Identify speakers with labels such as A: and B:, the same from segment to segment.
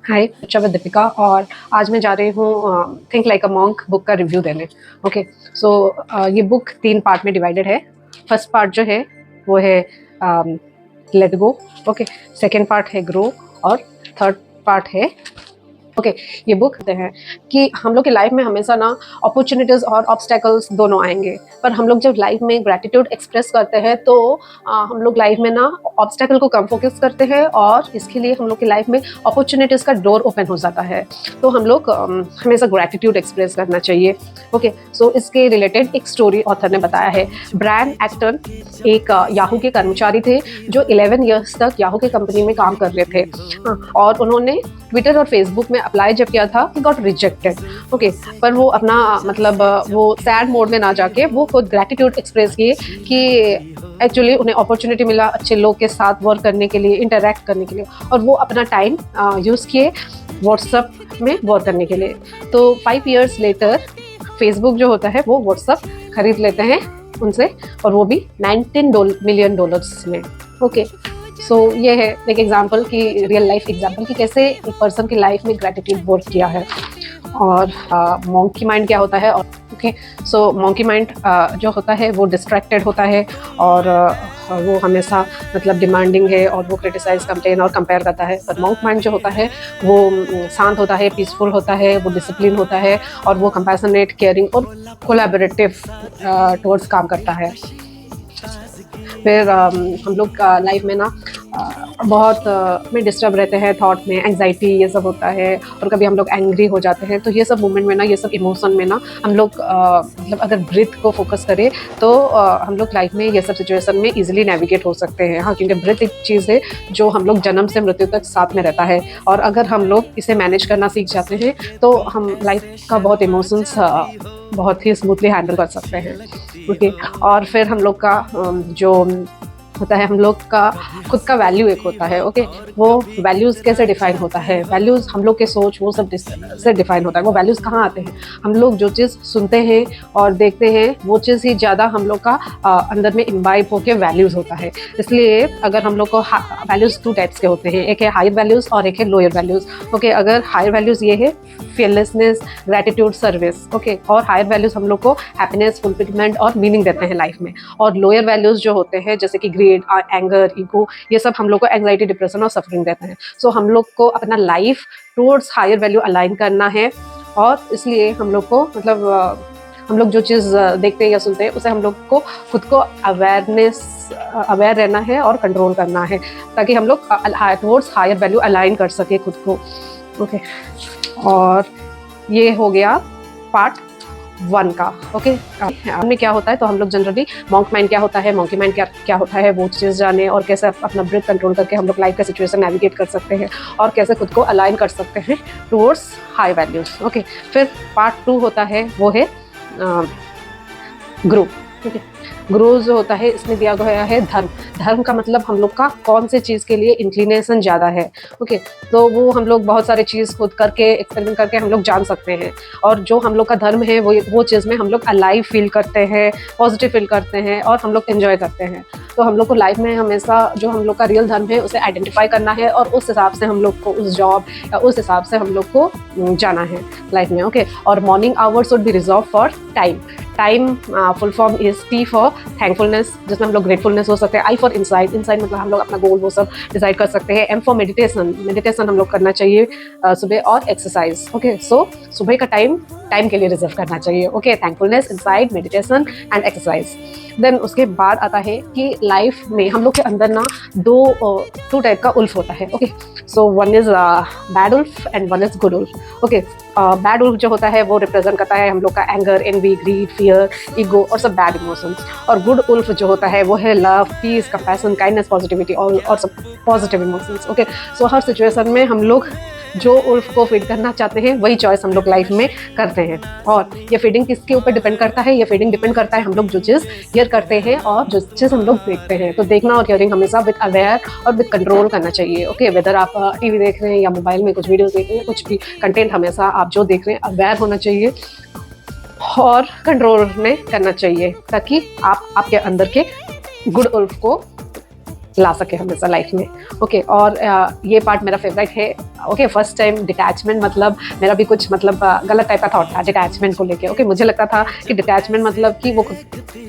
A: हाय, अच्छा मैं दीपिका और आज मैं जा रही हूँ think like a monk book का रिव्यू देने। ओके, सो ये बुक 3 पार्ट में डिवाइडेड है। फर्स्ट पार्ट जो है वो है let go. Okay, second part है ग्रो और थर्ड पार्ट है ओके ये बुक कहते हैं कि हम लोग की लाइफ में हमेशा ना अपॉर्चुनिटीज और ऑब्स्टेकल्स दोनों आएंगे, पर हम लोग जब लाइफ में ग्रेटिट्यूड एक्सप्रेस करते हैं तो हम लोग लाइफ में ना ऑब्स्टेकल को कम फोकस करते हैं और इसके लिए हम लोग की लाइफ में अपॉर्चुनिटीज का डोर ओपन हो जाता है। तो हम लोग हमेशा ग्रेटिट्यूड एक्सप्रेस करना चाहिए। ओके, सो इसके रिलेटेड एक स्टोरी ऑथर ने बताया है। ब्रायन एक्टन एक याहू के कर्मचारी थे जो 11 इयर्स तक याहू के कंपनी में काम कर रहे थे। और उन्होंने ट्विटर और फेसबुक में अप्लाई जब किया था ही गॉट रिजेक्टेड। ओके, पर वो अपना मतलब वो सैड मोड में ना जाके वो खुद ग्रेटिट्यूड एक्सप्रेस किए कि एक्चुअली उन्हें अपॉर्चुनिटी मिला अच्छे लोग के साथ वर्क करने के लिए, इंटरेक्ट करने के लिए, और वो अपना टाइम यूज़ किए व्हाट्सएप में वर्क करने के लिए। तो 5 इयर्स लेटर फेसबुक जो होता है वो व्हाट्सएप खरीद लेते हैं उनसे, और वो भी $19 मिलियन में। ओके, सो ये है एक एग्जांपल की, रियल लाइफ एग्जांपल की कैसे एक पर्सन की लाइफ में ग्रेटिट्यूड वर्क किया है। और मॉन्की माइंड क्या होता है। और ओके, सो मॉन्की माइंड जो होता है वो डिस्ट्रैक्टेड होता है और वो हमेशा मतलब डिमांडिंग है और वो क्रिटिसाइज, कंप्लेन और कंपेयर करता है। पर मॉन्क माइंड जो होता है वो शांत होता है, पीसफुल होता है, वो डिसिप्लिन होता है और वो कंपैशनेट, केयरिंग और कोलैबोरेटिव टुवर्ड्स काम करता है। फिर हम लोग लाइफ में ना बहुत में डिस्टर्ब रहते हैं, थॉट में एंग्जाइटी ये सब होता है, और कभी हम लोग एंग्री हो जाते हैं। तो ये सब मोमेंट में ना, ये सब इमोशन में ना हम लोग मतलब अगर ब्रीथ को फोकस करें तो हम लोग लाइफ में ये सब सिचुएशन में इजीली नेविगेट हो सकते हैं। हाँ, क्योंकि ब्रीथ एक चीज़ है जो हम लोग जन्म से मृत्यु तक साथ में रहता है, और अगर हम लोग इसे मैनेज करना सीख जाते हैं तो हम लाइफ का बहुत इमोशंस बहुत ही स्मूथली हैंडल कर सकते हैं। ओके, और फिर हम लोग का जो होता है, हम लोग का खुद का वैल्यू एक होता है। ओके, वो वैल्यूज़ कैसे डिफाइन होता है, वैल्यूज़ हम लोग के सोच वो सब से डिफाइन होता है। वो वैल्यूज़ कहाँ आते हैं, हम लोग जो चीज़ सुनते हैं और देखते हैं वो चीज़ ही ज़्यादा हम लोग का अंदर में इम्बाइब होकर वैल्यूज़ होता है। इसलिए अगर हम लोग को वैल्यूज़ 2 टाइप्स के होते हैं, एक है हायर वैल्यूज़ और एक है लोअर वैल्यूज़। ओके, अगर हायर वैल्यूज़ ये है फियरलेसनेस, ग्रेटिट्यूड, सर्विस। ओके, और हायर वैल्यूज़ हम लोग को हैप्पीनेस, फुलफिलमेंट और मीनिंग देते हैं लाइफ में। और लोअर वैल्यूज़ जो होते हैं जैसे कि ग्रेड, एंगर, ईगो, ये सब हम लोग को एंग्जाइटी, डिप्रेशन और सफरिंग देते हैं। सो हम लोग को अपना life towards higher value align करना है, और इसलिए हम लोग को मतलब हम लोग जो चीज़ देखते हैं या सुनते हैं उसे हम लोग को खुद को अवेयर रहना है और कंट्रोल करना है, ताकि हम लोग टुवर्ड्स हायर वैल्यू अलाइन कर सके खुद को। ओके, और ये हो गया पार्ट 1 का। ओके, हमें क्या होता है, तो हम लोग जनरली मॉन्क माइंड क्या होता है, मॉन्की माइंड क्या होता है, वो चीज़ जाने, और कैसे अपना ब्रीथ कंट्रोल करके हम लोग लाइफ का सिचुएशन नेविगेट कर सकते हैं और कैसे खुद को अलाइन कर सकते हैं टुवर्ड्स हाई वैल्यूज़। ओके, फिर पार्ट 2 होता है वो है ग्रो। ओके, ग्रो जो होता है इसमें दिया गया है धर्म। धर्म का मतलब हम लोग का कौन से चीज़ के लिए इंक्लिनेशन ज़्यादा है। ओके, तो वो हम लोग बहुत सारे चीज़ खुद करके एक्सपेरिमेंट करके हम लोग जान सकते हैं, और जो हम लोग का धर्म है वो चीज़ में हम लोग अलाइव फील करते हैं, पॉजिटिव फील करते हैं और हम लोग एंजॉय करते हैं। तो हम लोग को लाइफ में हमेशा जो हम लोग का रियल धर्म है उसे आइडेंटिफाई करना है, और उस हिसाब से हम लोग को उस जॉब या उस हिसाब से हम लोग को जाना है लाइफ में। ओके, और morning hours would be reserve for time. Time full form is T for thankfulness, जिसमें हम लोग ग्रेटफुलनेस हो सकते हैं। I फॉर इंसाइट, इंसाइट मतलब हम लोग अपना गोल वो सब डिसाइड कर सकते हैं। M फॉर मेडिटेशन, मेडिटेशन हम लोग करना चाहिए सुबह, और एक्सरसाइज। ओके, सो सुबह का टाइम के लिए रिजर्व करना चाहिए। Okay, thankfulness, insight, meditation and exercise. Then उसके बाद आता है कि लाइफ में हम लोग के अंदर ना दो टाइप का उल्फ होता है। Okay, so one is bad wolf and one is good wolf. Okay, bad wolf जो होता है वो रिप्रेजेंट करता है हम लोग का anger, envy, greed, fear, ego और सब बैड इमोशंस। और गुड उल्फ जो होता है वो है love, peace, compassion, kindness, positivity और सब पॉजिटिव इमोशंस। ओके, सो हर सिचुएशन में हम लोग जो उल्फ को फीड करना चाहते हैं वही चॉइस हम लोग लाइफ में करते हैं। और ये फीडिंग किसके ऊपर डिपेंड करता है, ये फीडिंग डिपेंड करता है हम लोग जो चीज़ हियर करते हैं और जो चीज़ हम लोग देखते हैं। तो देखना और हियरिंग हमेशा विद अवेयर और विद कंट्रोल करना चाहिए। ओके, वेदर आप टीवी देख रहे हैं या मोबाइल में कुछ वीडियोस देख रहे हैं, कुछ भी कंटेंट, हमेशा आप जो देख रहे हैं अवेयर होना चाहिए और कंट्रोल में करना चाहिए, ताकि आप आपके अंदर के गुड उल्फ को ला सके हमेशा लाइफ में। ओके, और ये पार्ट मेरा फेवरेट है। ओके, फर्स्ट टाइम डिटैचमेंट मतलब मेरा भी कुछ मतलब गलत टाइप का थॉट था डिटैचमेंट को लेके। ओके, मुझे लगता था कि डिटैचमेंट मतलब कि वो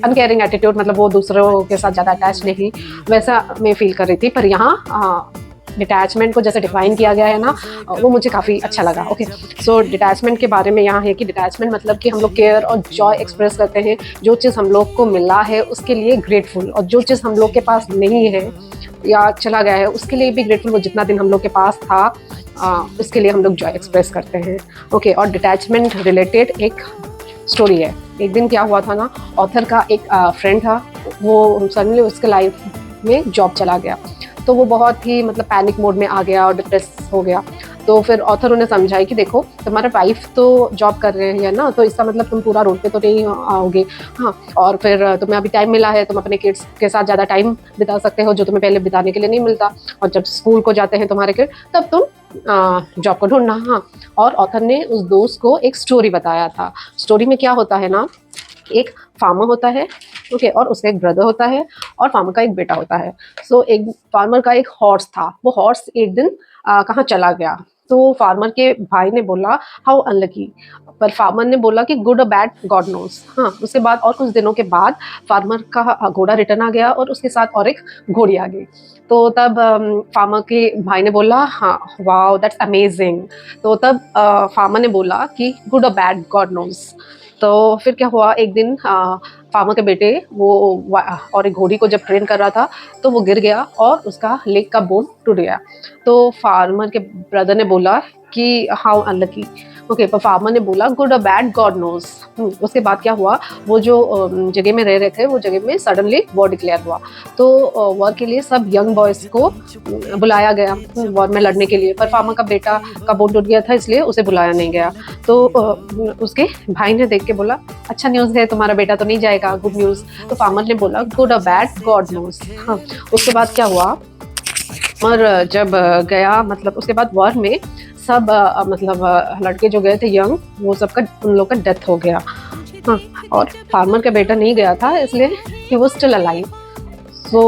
A: अनकेयरिंग एटीट्यूड, मतलब वो दूसरों के साथ ज़्यादा अटैच नहीं, वैसा मैं फील कर रही थी। पर यहाँ डिटैचमेंट को जैसे डिफाइन किया गया है ना, वो मुझे काफ़ी अच्छा लगा। ओके, सो डिटैचमेंट के बारे में यहाँ है कि डिटैचमेंट मतलब कि हम लोग केयर और जॉय एक्सप्रेस करते हैं, जो चीज़ हम लोग को मिला है उसके लिए ग्रेटफुल, और जो चीज़ हम लोग के पास नहीं है या चला गया है उसके लिए भी ग्रेटफुल। वो जितना दिन हम लोग के पास था उसके लिए हम लोग जॉय एक्सप्रेस करते हैं। ओके, और डिटैचमेंट रिलेटेड एक स्टोरी है। एक दिन क्या हुआ था ना, ऑथर का एक फ्रेंड था, वो सडनली उसके लाइफ में जॉब चला गया, तो वो बहुत ही मतलब पैनिक मोड में आ गया और डिप्रेस हो गया। तो फिर ऑथर उन्हें समझाई कि देखो तुम्हारा वाइफ तो जॉब कर रहे हैं ना, तो इसका मतलब तुम पूरा रोड पे तो नहीं आओगे। हाँ, और फिर तुम्हें अभी टाइम मिला है, तुम अपने किड्स के साथ ज़्यादा टाइम बिता सकते हो, जो तुम्हें पहले बिताने के लिए नहीं मिलता। और जब स्कूल को जाते हैं तुम्हारे किड, तब तुम जॉब को ढूंढना। हाँ, और ऑथर ने उस दोस्त को एक स्टोरी बताया था। स्टोरी में क्या होता है ना, एक फार्मर होता है, ओके, और उसका एक ब्रदर होता है, और फार्मर का एक बेटा होता है। सो एक फार्मर का एक हॉर्स था, वो हॉर्स एक दिन कहाँ चला गया, तो फार्मर के भाई ने बोला हाउ अनलकी, पर फार्मर ने बोला कि गुड और बैड गॉड नोस। हाँ, उसके बाद और कुछ दिनों के बाद फार्मर का घोड़ा रिटर्न आ गया और उसके साथ और एक घोड़ी आ गई। तो तब फार्मर के भाई ने बोला हाँ वाओ दैट्स अमेजिंग। तो तब फार्मर ने बोला कि गुड और बैड गॉड नोस। तो फिर क्या हुआ, एक दिन फार्मर के बेटे वो और एक घोड़ी को जब ट्रेन कर रहा था, तो वो गिर गया और उसका लेग का बोन टूट गया। तो फार्मर के ब्रदर ने बोला कि हाउ अनलकी। ओके, पर फार्मर ने बोला गुड और बैड गॉड नोस। उसके बाद क्या हुआ, वो जो जगह में रह रहे थे, वो जगह में सडनली वॉर डिक्लेयर हुआ। तो वॉर के लिए सब यंग बॉयज़ को बुलाया गया वॉर में लड़ने के लिए, पर फार्मर का बेटा का बोन टूट गया था, इसलिए उसे बुलाया नहीं गया। तो उसके भाई ने देख के बोला अच्छा न्यूज़ है, तुम्हारा बेटा तो नहीं जाएगा, गुड न्यूज़। तो फार्मर ने बोला गुड और बैड गॉड नोस। हाँ, उसके बाद क्या हुआ, और जब गया मतलब उसके बाद वॉर में सब मतलब लड़के जो गए थे यंग, वो सबका उन लोग का डेथ हो गया। हाँ, और फार्मर का बेटा नहीं गया था, इसलिए he was still alive. So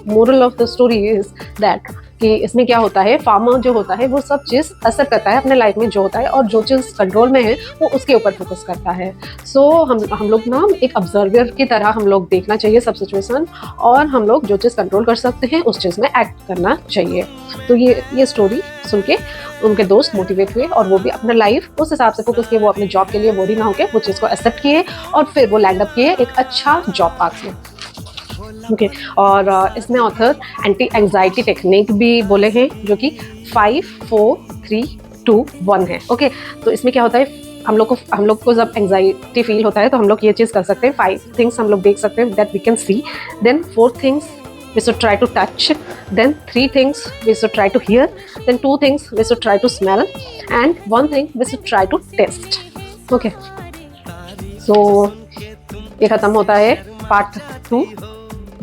A: moral of the story is that कि इसमें क्या होता है, फार्मर जो होता है वो सब चीज़ असर करता है अपने लाइफ में जो होता है, और जो चीज़ कंट्रोल में है वो उसके ऊपर फोकस करता है। सो हम लोग ना एक ऑब्जर्वर की तरह हम लोग देखना चाहिए सब सिचुएशन, और हम लोग जो चीज़ कंट्रोल कर सकते हैं उस चीज़ में एक्ट करना चाहिए। तो ये स्टोरी सुन के उनके दोस्त मोटिवेट हुए, और वो भी अपना लाइफ उस हिसाब से फोकस किए, वो अपने जॉब के लिए वरी ना होकर वो चीज़ को एक्सेप्ट किए, और फिर वो लैंड अप किए एक अच्छा जॉब पास में। ओके, और इसमें ऑथर एंटी एंजाइटी टेक्निक भी बोले हैं, जो कि 5 4 3 2 1 है। ओके, तो इसमें क्या होता है, हम लोग को जब एंजाइटी फील होता है तो हम लोग ये चीज़ कर सकते हैं, 5 थिंग्स हम लोग देख सकते हैं that we can see, then 4 things we should try to touch, then 3 things we should try to hear, then 2 things we should try to smell, and 1 thing we should try to taste. Okay, so ये खत्म होता है part 2,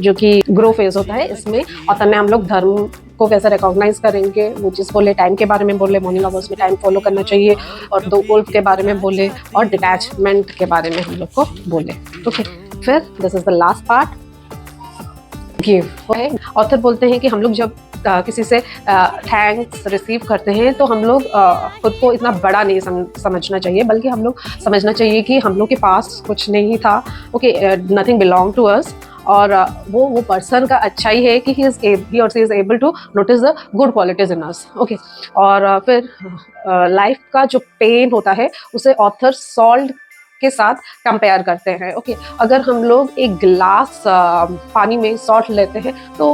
A: जो कि grow phase होता है। इसमें author ने हम लोग धर्म को कैसे रिकॉग्नाइज करेंगे वो चीज़ बोले, टाइम के बारे में बोले, मॉर्निंग आवर्स में टाइम फॉलो करना चाहिए, और 2 वुल्फ के बारे में बोले, और डिटैचमेंट के बारे में हम लोग को बोले। ओके, फिर this is the last part, give. Author बोलते हैं कि हम लोग जब किसी से थैंक्स रिसीव करते हैं तो हम लोग खुद को इतना बड़ा नहीं समझना चाहिए, बल्कि हम लोग समझना चाहिए कि हम लोग के पास कुछ नहीं था। Okay, nothing belong to us, और वो पर्सन का अच्छा ही है कि ही और she is able to notice the good qualities in us. Okay, और फिर लाइफ का जो पेन होता है उसे ऑथर सॉल्ट के साथ कंपेयर करते हैं। ओके, अगर हम लोग एक गिलास पानी में सॉल्ट लेते हैं तो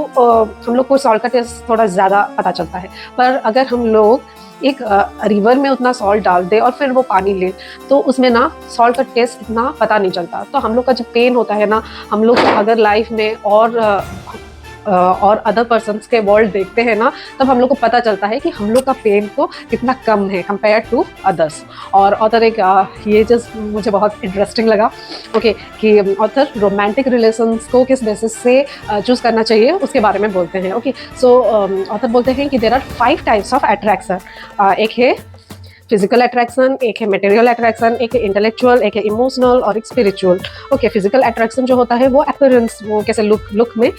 A: हम लोग को सॉल्ट का टेस्ट थोड़ा ज़्यादा पता चलता है, पर अगर हम लोग एक रिवर में उतना सॉल्ट डाल दे और फिर वो पानी ले, तो उसमें ना सॉल्ट का टेस्ट इतना पता नहीं चलता। तो हम लोग का जो पेन होता है ना, हम लोग अगर लाइफ में और अदर पर्सन्स के वर्ल्ड देखते हैं ना, तब हम लोग को पता चलता है कि हम लोग का पेन तो कितना कम है कंपेयर टू अदर्स। और ऑथर एक ये चीज़ मुझे बहुत इंटरेस्टिंग लगा, ओके, कि ऑथर रोमांटिक रिलेशंस को किस बेसिस से चूज़ करना चाहिए उसके बारे में बोलते हैं। ओके, सो ऑथर बोलते हैं कि there are 5 types of attraction. एक है फिजिकल अट्रैक्शन, एक है मटेरियल अट्रैक्शन, एक है इंटेलेक्चुअल, एक है इमोशनल और एक स्पिरिचुअल। ओके, फिजिकल अट्रैक्शन जो होता है वो अपीयरेंस, वो कैसे लुक में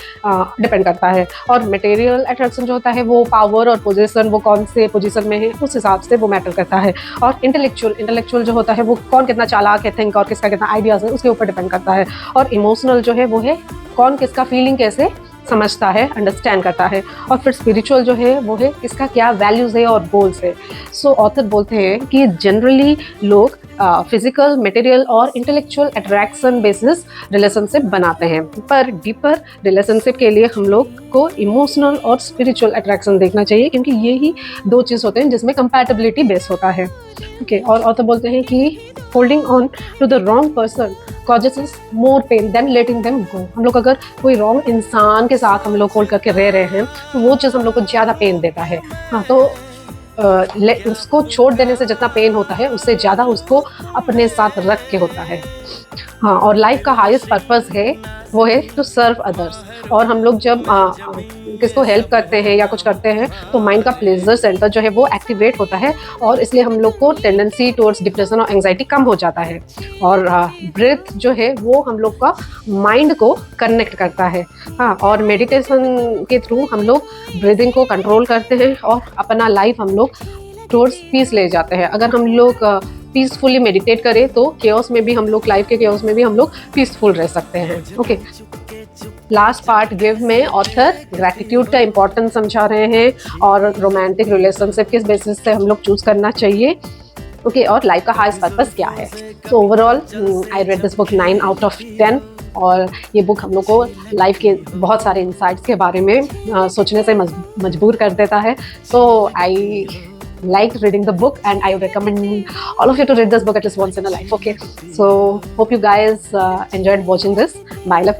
A: डिपेंड करता है, और मटेरियल अट्रैक्शन जो होता है वो पावर और पोजीशन, वो कौन से पोजीशन में है उस हिसाब से वो मैटर करता है। और इंटेलेक्चुअल जो होता है वो कौन कितना चालाक है, थिंक और किसका कितना आइडियाज है उसके ऊपर डिपेंड करता है। और इमोशनल जो है वो है कौन किसका फीलिंग कैसे समझता है, अंडरस्टैंड करता है। और फिर स्पिरिचुअल जो है वो है इसका क्या वैल्यूज़ है और गोल्स है। सो ऑथर बोलते हैं कि जनरली लोग फिजिकल, मटेरियल और इंटेलेक्चुअल अट्रैक्शन बेसिस रिलेशनशिप बनाते हैं, पर डीपर रिलेशनशिप के लिए हम लोग को इमोशनल और स्पिरिचुअल अट्रैक्शन देखना चाहिए, क्योंकि ये ही दो चीज़ होते हैं जिसमें कंपैटिबिलिटी बेस होता है। ओके, और ऑथर बोलते हैं कि holding on to the wrong person causes more pain than letting them go। हम लोग अगर कोई रॉन्ग इंसान के साथ हम लोग होल्ड करके रह रहे हैं तो वो चीज़ हम लोग को ज़्यादा पेन देता है। हाँ, तो उसको छोड़ देने से जितना पेन होता है उससे ज़्यादा उसको अपने साथ रख के होता है। हाँ, और लाइफ का हाईएस्ट पर्पस है वो है टू सर्व अदर्स। और हम लोग जब किसको हेल्प करते हैं या कुछ करते हैं तो माइंड का प्लेजर सेंटर जो है वो एक्टिवेट होता है, और इसलिए हम लोग को टेंडेंसी टुवर्ड्स डिप्रेशन और एंग्जाइटी कम हो जाता है। और ब्रीथ जो है वो हम लोग का माइंड को कनेक्ट करता है। हाँ, और मेडिटेशन के थ्रू हम लोग ब्रीदिंग को कंट्रोल करते हैं और अपना लाइफ हम लोग टुवर्ड्स पीस ले जाते हैं। अगर हम लोग पीसफुली मेडिटेट करें तो केओस में भी हम लोग, लाइफ के केओस में भी हम लोग पीसफुल रह सकते हैं। ओके, लास्ट पार्ट गिव में ऑथर ग्रैटिट्यूड का इम्पोर्टेंस समझा रहे हैं और रोमांटिक रिलेशनशिप किस बेसिस से हम लोग चूज करना चाहिए। ओके, और लाइफ का हाईएस्ट पर्पस क्या है। तो overall I read this book 9 out of 10, और ये बुक हम लोग को लाइफ के बहुत सारे इंसाइट्स के बारे में सोचने से मजबूर कर देता है। सो आई liked reading the book and I would recommend all of you to read this book at least once in a life. Okay, so hope you guys enjoyed watching this. Bye, love.